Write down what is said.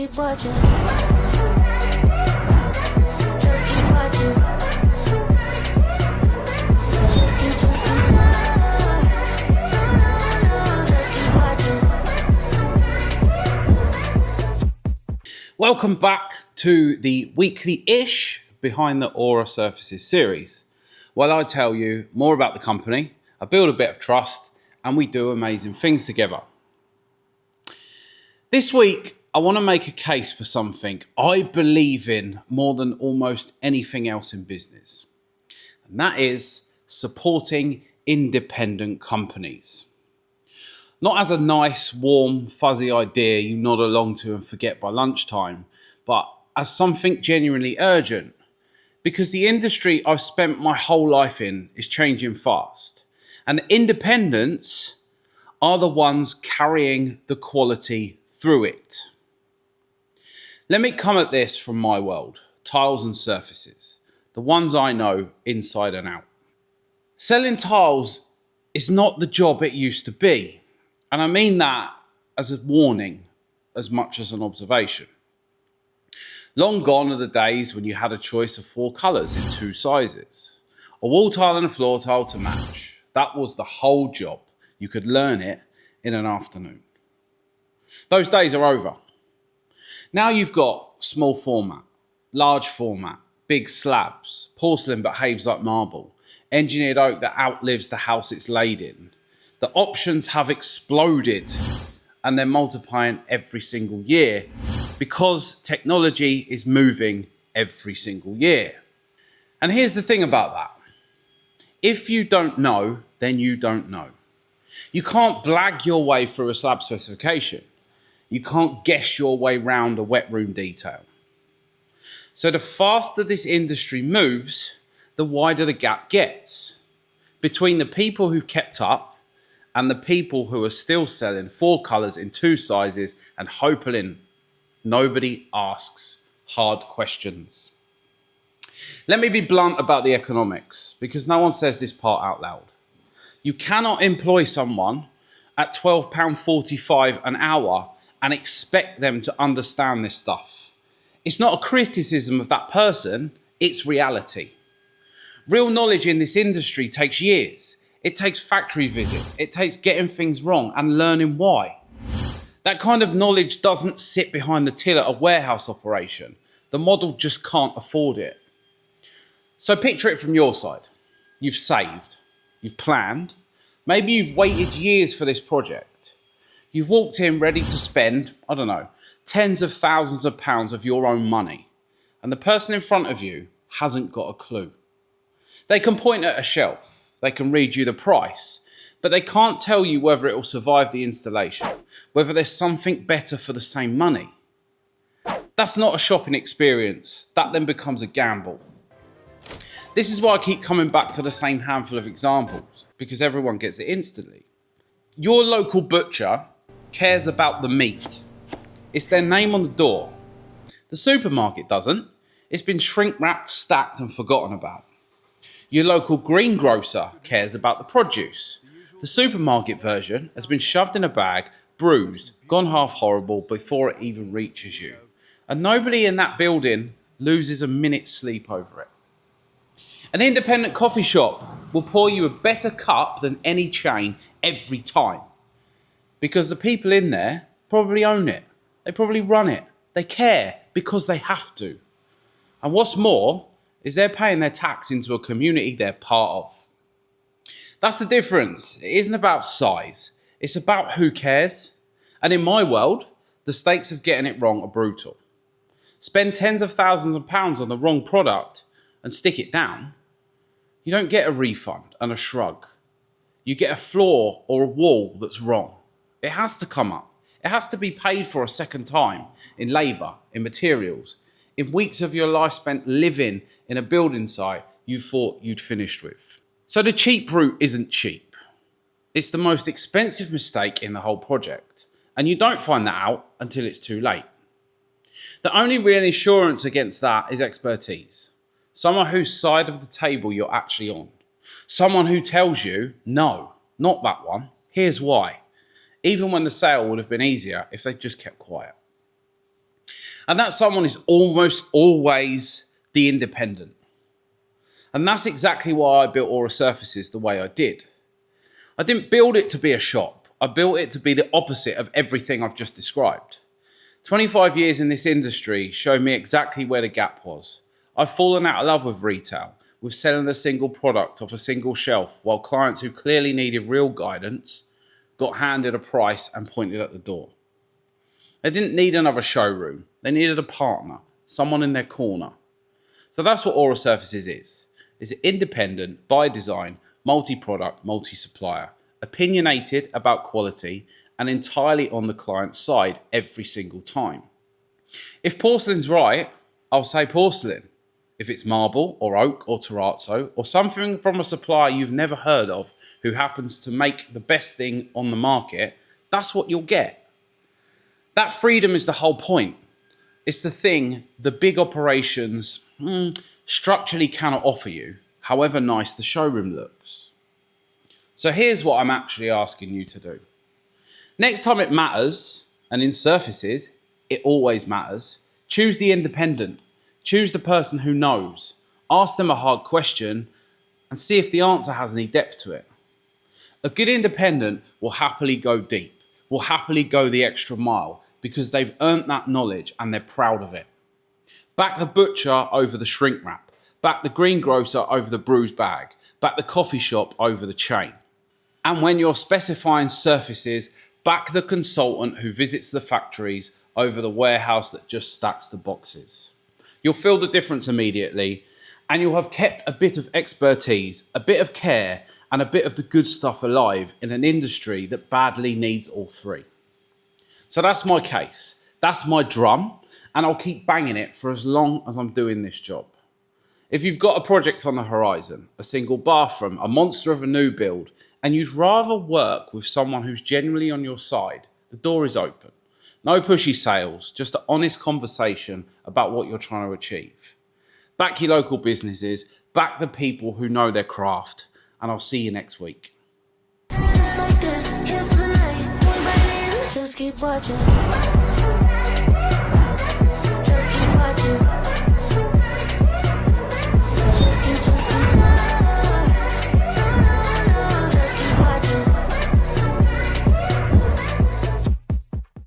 keep watching. Just keep watching. Just keep watching. Welcome back to the weekly-ish Behind the Aura Surfaces series, where I tell you more about the company, I build a bit of trust, and we do amazing things together. This week, I want to make a case for something I believe in more than almost anything else in business, and that is supporting independent companies. Not as a nice, warm, fuzzy idea you nod along to and forget by lunchtime, but as something genuinely urgent, because the industry I've spent my whole life in is changing fast, and independents are the ones carrying the quality through it. Let me come at this from my world, tiles and surfaces, the ones I know inside and out. Selling tiles is not the job it used to be, and I mean that as a warning as much as an observation. Long gone are the days when you had a choice of 4 colours in 2 sizes, a wall tile and a floor tile to match. That was the whole job. You could learn it in an afternoon. Those days are over. Now you've got small format, large format, big slabs, porcelain behaves like marble, engineered oak that outlives the house it's laid in. The options have exploded and they're multiplying every single year because technology is moving every single year. And here's the thing about that. If you don't know, then you don't know. You can't blag your way through a slab specification. You can't guess your way round a wet room detail. So the faster this industry moves, the wider the gap gets between the people who've kept up and the people who are still selling 4 colours in 2 sizes and hoping nobody asks hard questions. Let me be blunt about the economics, because no one says this part out loud. You cannot employ someone at £12.45 an hour and expect them to understand this stuff. It's not a criticism of that person, it's reality. Real knowledge in this industry takes years. It takes factory visits, it takes getting things wrong and learning why. That kind of knowledge doesn't sit behind the till at a warehouse operation. The model just can't afford it. So picture it from your side. You've saved, you've planned, maybe you've waited years for this project. You've walked in ready to spend, I don't know, tens of thousands of pounds of your own money, and the person in front of you hasn't got a clue. They can point at a shelf, they can read you the price, but they can't tell you whether it will survive the installation, whether there's something better for the same money. That's not a shopping experience, that then becomes a gamble. This is why I keep coming back to the same handful of examples, because everyone gets it instantly. Your local butcher cares about the meat. It's their name on the door. The supermarket doesn't. It's been shrink wrapped, stacked and forgotten about. Your local greengrocer cares about the produce. The supermarket version has been shoved in a bag, bruised, gone half horrible before it even reaches you. And nobody in that building loses a minute's sleep over it. An independent coffee shop will pour you a better cup than any chain every time, because the people in there probably own it. They probably run it. They care because they have to. And what's more is they're paying their tax into a community they're part of. That's the difference. It isn't about size. It's about who cares. And in my world, the stakes of getting it wrong are brutal. Spend tens of thousands of pounds on the wrong product and stick it down. You don't get a refund and a shrug. You get a floor or a wall that's wrong. It has to come up. It has to be paid for a second time in labour, in materials, in weeks of your life spent living in a building site you thought you'd finished with. So the cheap route isn't cheap. It's the most expensive mistake in the whole project, and you don't find that out until it's too late. The only real insurance against that is expertise. Someone whose side of the table you're actually on. Someone who tells you, no, not that one, here's why. Even when the sale would have been easier if they just kept quiet. And that someone is almost always the independent. And that's exactly why I built Aura Surfaces the way I did. I didn't build it to be a shop. I built it to be the opposite of everything I've just described. 25 years in this industry showed me exactly where the gap was. I've fallen out of love with retail, with selling a single product off a single shelf, while clients who clearly needed real guidance got handed a price and pointed at the door. They didn't need another showroom. They needed a partner, someone in their corner. So that's what Aura Surfaces is. It's independent, by design, multi-product, multi-supplier, opinionated about quality, and entirely on the client's side every single time. If porcelain's right, I'll say porcelain. If it's marble or oak or terrazzo or something from a supplier you've never heard of who happens to make the best thing on the market, that's what you'll get. That freedom is the whole point. It's the thing the big operations structurally cannot offer you, however nice the showroom looks. So here's what I'm actually asking you to do. Next time it matters, and in surfaces, it always matters, choose the independent. Choose the person who knows. Ask them a hard question and see if the answer has any depth to it. A good independent will happily go deep, will happily go the extra mile because they've earned that knowledge and they're proud of it. Back the butcher over the shrink wrap. Back the greengrocer over the bruised bag. Back the coffee shop over the chain. And when you're specifying surfaces, back the consultant who visits the factories over the warehouse that just stacks the boxes. You'll feel the difference immediately, and you'll have kept a bit of expertise, a bit of care, and a bit of the good stuff alive in an industry that badly needs all three. So that's my case. That's my drum, and I'll keep banging it for as long as I'm doing this job. If you've got a project on the horizon, a single bathroom, a monster of a new build, and you'd rather work with someone who's genuinely on your side, the door is open. No pushy sales, just an honest conversation about what you're trying to achieve. Back your local businesses, back the people who know their craft, and I'll see you next week. Just like this, here for the night. One by one, just keep watching.